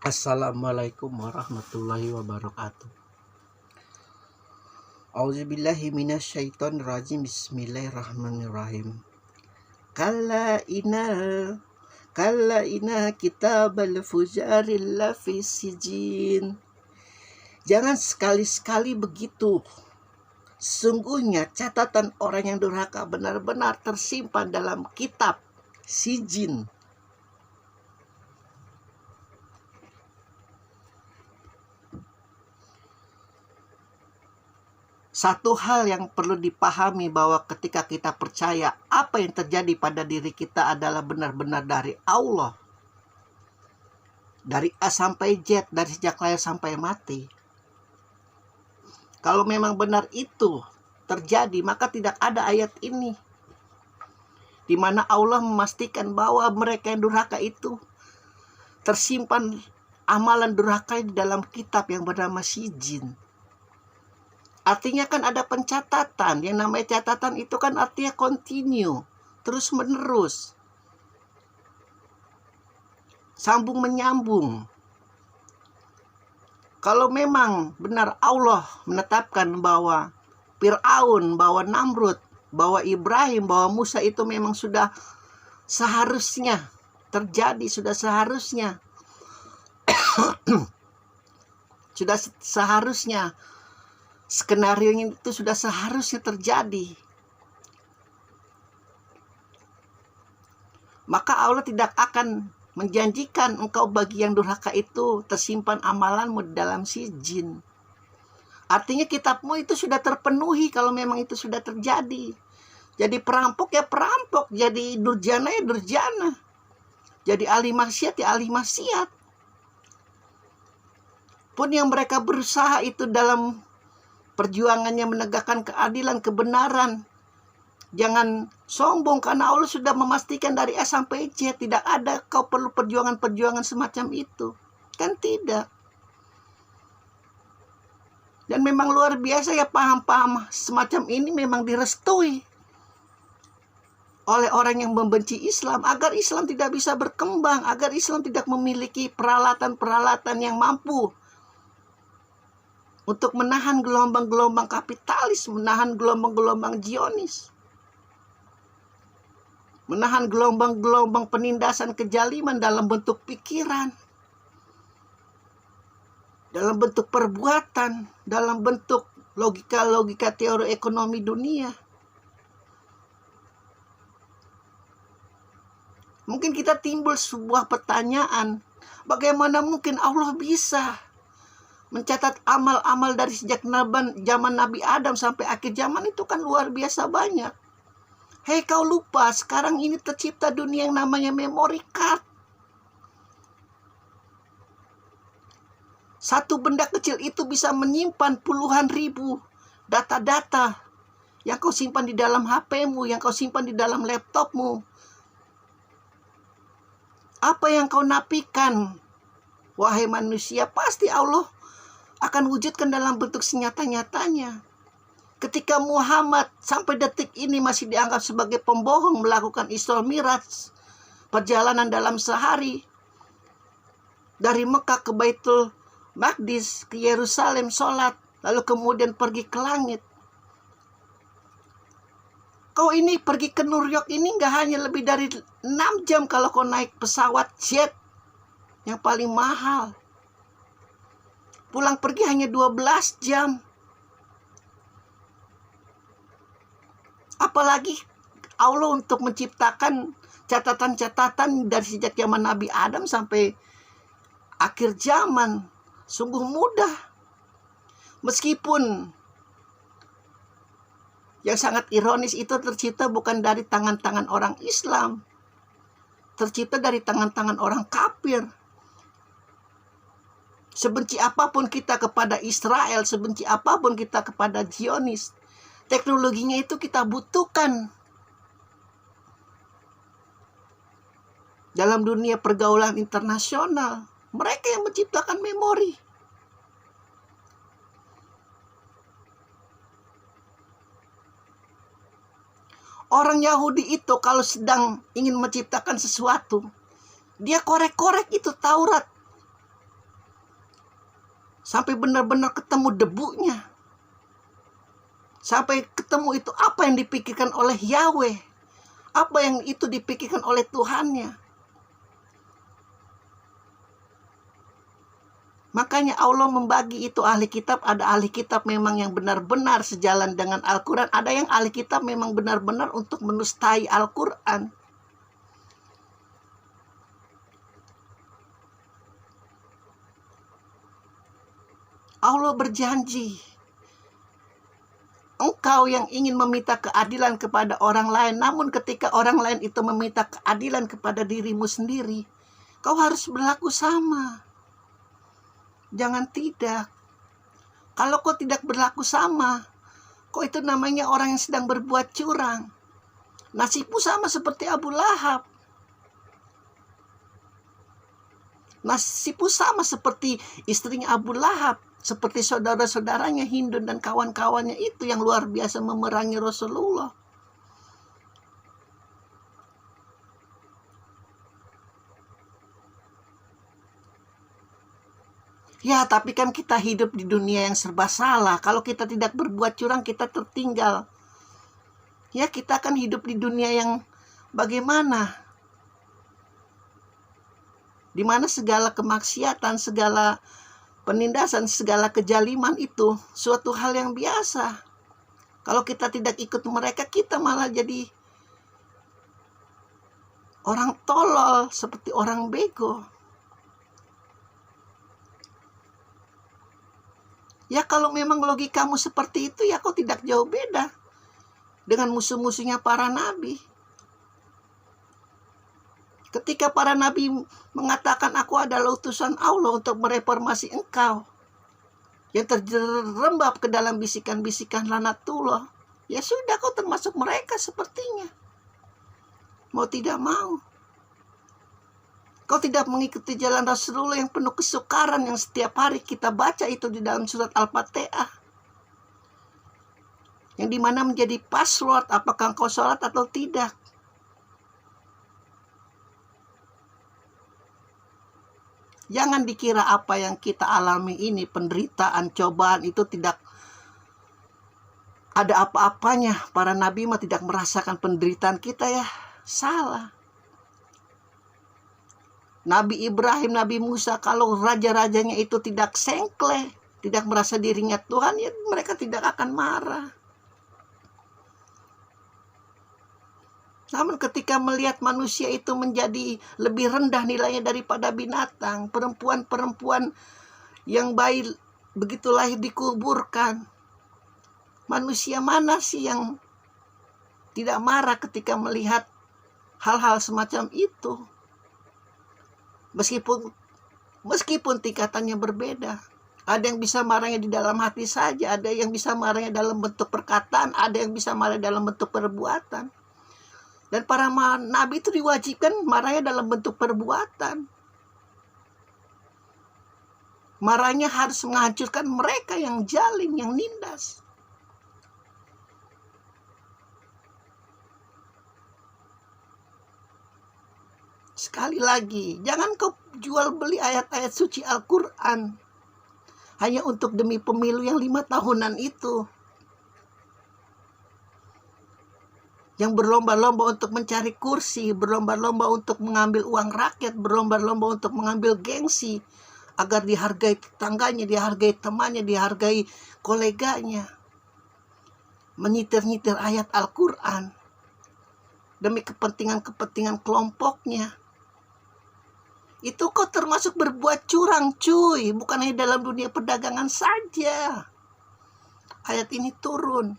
Assalamualaikum warahmatullahi wabarakatuh. Auzubillahi minasyaitonirrajim. Bismillahirrahmanirrahim. Kalla ina kitabal fujaril lafi sijin. Jangan sekali-sekali begitu. Sungguhnya catatan orang yang durhaka benar-benar tersimpan dalam kitab sijin. Satu hal yang perlu dipahami bahwa ketika kita percaya apa yang terjadi pada diri kita adalah benar-benar dari Allah. Dari A sampai Z, dari sejak lahir sampai mati. Kalau memang benar itu terjadi, maka tidak ada ayat ini. Di mana Allah memastikan bahwa mereka yang durhaka itu tersimpan amalan durhaka di dalam kitab yang bernama sijin. Artinya kan ada pencatatan. Yang namanya catatan itu kan artinya continue, terus menerus, sambung menyambung. Kalau memang benar Allah menetapkan bahwa Fir'aun, bahwa Namrud, bahwa Ibrahim, bahwa Musa itu memang sudah seharusnya terjadi, sudah seharusnya sudah seharusnya skenario itu sudah seharusnya terjadi, maka Allah tidak akan menjanjikan engkau bagi yang durhaka itu tersimpan amalanmu di dalam sijin. Artinya kitabmu itu sudah terpenuhi kalau memang itu sudah terjadi. Jadi perampok ya perampok, jadi durjana ya durjana, jadi ahli maksiat ya ahli maksiat. Pun yang mereka berusaha itu dalam perjuangannya menegakkan keadilan, kebenaran, jangan sombong karena Allah sudah memastikan dari A sampai Z. Tidak ada kau perlu perjuangan-perjuangan semacam itu. Kan tidak. Dan memang luar biasa ya paham-paham semacam ini memang direstui oleh orang yang membenci Islam, agar Islam tidak bisa berkembang, agar Islam tidak memiliki peralatan-peralatan yang mampu untuk menahan gelombang-gelombang kapitalis, menahan gelombang-gelombang Zionis, menahan gelombang-gelombang penindasan kezaliman dalam bentuk pikiran, dalam bentuk perbuatan, dalam bentuk logika-logika teori ekonomi dunia. Mungkin kita timbul sebuah pertanyaan, bagaimana mungkin Allah bisa mencatat amal-amal dari sejak zaman Nabi Adam sampai akhir zaman? Itu kan luar biasa banyak. Hei, kau lupa sekarang ini tercipta dunia yang namanya memory card. Satu benda kecil itu bisa menyimpan puluhan ribu data-data yang kau simpan di dalam HP-mu, yang kau simpan di dalam laptopmu. Apa yang kau nafikan, wahai manusia, pasti Allah akan wujudkan dalam bentuk senyata-nyatanya. Ketika Muhammad sampai detik ini masih dianggap sebagai pembohong melakukan Isra Miraj, perjalanan dalam sehari dari Mekah ke Baitul Maqdis, ke Yerusalem, sholat, lalu kemudian pergi ke langit. Kau ini pergi ke New York ini gak hanya lebih dari 6 jam kalau kau naik pesawat jet yang paling mahal. Pulang pergi hanya 12 jam. Apalagi Allah untuk menciptakan catatan-catatan dari sejak zaman Nabi Adam sampai akhir zaman. Sungguh mudah. Meskipun yang sangat ironis itu tercipta bukan dari tangan-tangan orang Islam, tercipta dari tangan-tangan orang kafir. Sebenci apapun kita kepada Israel, sebenci apapun kita kepada Zionis, teknologinya itu kita butuhkan dalam dunia pergaulan internasional. Mereka yang menciptakan memori. Orang Yahudi itu kalau sedang ingin menciptakan sesuatu, dia korek-korek itu Taurat. Sampai benar-benar ketemu debunya. Sampai ketemu itu apa yang dipikirkan oleh Yahweh. Apa yang itu dipikirkan oleh Tuhannya. Makanya Allah membagi itu ahli kitab. Ada ahli kitab memang yang benar-benar sejalan dengan Al-Quran. Ada yang ahli kitab memang benar-benar untuk menustai Al-Quran. Allah berjanji, engkau yang ingin meminta keadilan kepada orang lain, namun ketika orang lain itu meminta keadilan kepada dirimu sendiri, kau harus berlaku sama. Jangan tidak. Kalau kau tidak berlaku sama, kau itu namanya orang yang sedang berbuat curang. Nasibmu sama seperti Abu Lahab. Nasibmu sama seperti istrinya Abu Lahab. Seperti saudara-saudaranya Hindun dan kawan-kawannya itu yang luar biasa memerangi Rasulullah. Ya, tapi kan kita hidup di dunia yang serba salah. Kalau kita tidak berbuat curang, kita tertinggal. Ya, kita akan hidup di dunia yang bagaimana? Di mana segala kemaksiatan, segala penindasan, segala kejaliman itu suatu hal yang biasa. Kalau kita tidak ikut mereka, kita malah jadi orang tolol, seperti orang bego. Ya kalau memang logikamu seperti itu, ya kau tidak jauh beda dengan musuh-musuhnya para nabi. Ketika para nabi mengatakan aku adalah utusan Allah untuk mereformasi engkau, yang terjerembab ke dalam bisikan-bisikan lanatullah, ya sudah kau termasuk mereka sepertinya. Mau tidak mau. Kau tidak mengikuti jalan Rasulullah yang penuh kesukaran yang setiap hari kita baca itu di dalam surat Al-Fatihah. Yang dimana menjadi password apakah engkau sholat atau tidak. Jangan dikira apa yang kita alami ini, penderitaan, cobaan itu tidak ada apa-apanya. Para nabi mah tidak merasakan penderitaan kita ya. Salah. Nabi Ibrahim, Nabi Musa, kalau raja-rajanya itu tidak sengkle, tidak merasa dirinya Tuhan, ya mereka tidak akan marah. Namun ketika melihat manusia itu menjadi lebih rendah nilainya daripada binatang, perempuan-perempuan yang bayi begitu lahir dikuburkan, manusia mana sih yang tidak marah ketika melihat hal-hal semacam itu? Meskipun tingkatannya berbeda. Ada yang bisa marahnya di dalam hati saja, ada yang bisa marahnya dalam bentuk perkataan, ada yang bisa marah dalam bentuk perbuatan. Dan para nabi itu diwajibkan marahnya dalam bentuk perbuatan. Marahnya harus menghancurkan mereka yang zalim, yang nindas. Sekali lagi, jangan kau jual beli ayat-ayat suci Al-Quran hanya untuk demi pemilu yang 5 tahunan itu. Yang berlomba-lomba untuk mencari kursi, berlomba-lomba untuk mengambil uang rakyat, berlomba-lomba untuk mengambil gengsi, agar dihargai tetangganya, dihargai temannya, dihargai koleganya. Menyitir-nyitir ayat Al-Quran demi kepentingan-kepentingan kelompoknya. Itu kok termasuk berbuat curang, cuy. Bukan hanya dalam dunia perdagangan saja. Ayat ini turun.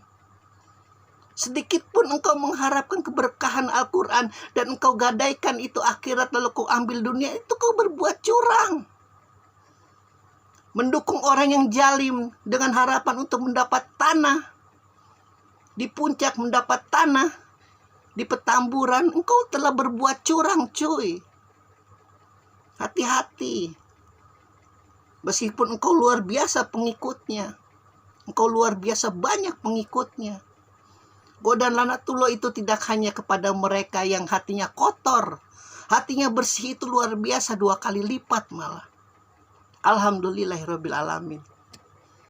Sedikit pun engkau mengharapkan keberkahan Al-Quran dan engkau gadaikan itu akhirat lalu kau ambil dunia, itu kau berbuat curang. Mendukung orang yang zalim dengan harapan untuk mendapat tanah. Di puncak mendapat tanah. Di petamburan engkau telah berbuat curang, cuy. Hati-hati. Meskipun engkau luar biasa pengikutnya. Engkau luar biasa banyak pengikutnya. Godaan lanatullah itu tidak hanya kepada mereka yang hatinya kotor. Hatinya bersih itu luar biasa 2 kali lipat malah. Alhamdulillahirabbil alamin.